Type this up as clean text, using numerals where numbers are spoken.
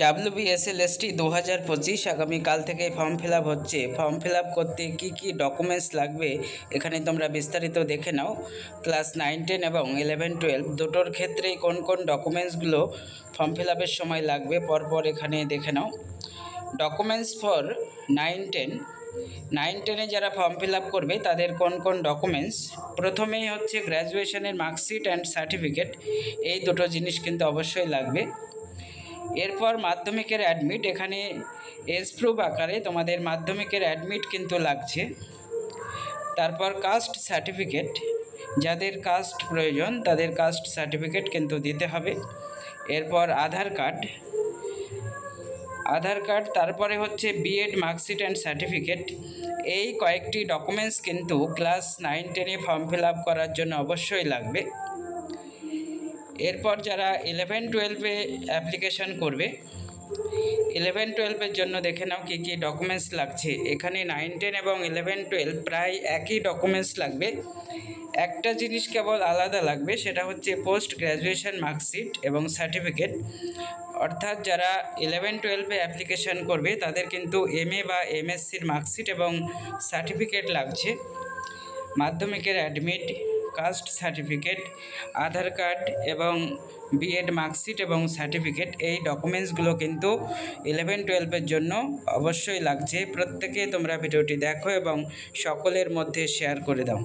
WBSLST 2025 আগামীকাল থেকে form fill up হচ্ছে। ফর্ম ফিল আপ করতে কী কী ডকুমেন্টস লাগবে এখানে তোমরা বিস্তারিত দেখে নাও। ক্লাস 9, 10 এবং 11, 12 দুটোর ক্ষেত্রেই কোন কোন ডকুমেন্টসগুলো ফর্ম ফিল আপের সময় লাগবে পরপর এখানে দেখে নাও। ডকুমেন্টস ফর 9, 10 9, 10-এ যারা ফর্ম ফিল আপ করবে তাদের কোন কোন ডকুমেন্টস, প্রথমেই হচ্ছে গ্র্যাজুয়েশনের মার্কশিট অ্যান্ড সার্টিফিকেট, এই দুটো জিনিস কিন্তু অবশ্যই লাগবে। এরপর মাধ্যমিকের অ্যাডমিট, এখানে এজ প্রুফ আকারে তোমাদের মাধ্যমিকের অ্যাডমিট কিন্তু লাগছে। তারপর কাস্ট সার্টিফিকেট, যাদের কাস্ট প্রয়োজন তাদের কাস্ট সার্টিফিকেট কিন্তু দিতে হবে। এরপর আধার কার্ড, তারপরে হচ্ছে বিএড মার্কশিট অ্যান্ড সার্টিফিকেট। এই কয়েকটি ডকুমেন্টস কিন্তু ক্লাস 9, 10-এ ফর্ম ফিল আপ করার জন্য অবশ্যই লাগবে। এরপর যারা 11, 12-এ অ্যাপ্লিকেশন করবে, 11, 12-এর জন্য দেখে নাও কী কী ডকুমেন্টস লাগছে। এখানে 9, 10 এবং 11, 12 প্রায় একই ডকুমেন্টস লাগবে। একটা জিনিস কেবল আলাদা লাগবে, সেটা হচ্ছে পোস্ট গ্র্যাজুয়েশন মার্কশিট এবং সার্টিফিকেট। অর্থাৎ যারা 11, 12-এ অ্যাপ্লিকেশন করবে তাদের কিন্তু MA বা MSCর মার্কশিট এবং সার্টিফিকেট লাগছে। মাধ্যমিকের অ্যাডমিট, কাস্ট সার্টিফিকেট, আধার কার্ড এবং বিএড মার্কশিট এবং সার্টিফিকেট, এই ডকুমেন্টসগুলো কিন্তু 11, 12-এর জন্য অবশ্যই লাগছে। প্রত্যেকে তোমরা ভিডিওটি দেখো এবং সকলের মধ্যে শেয়ার করে দাও।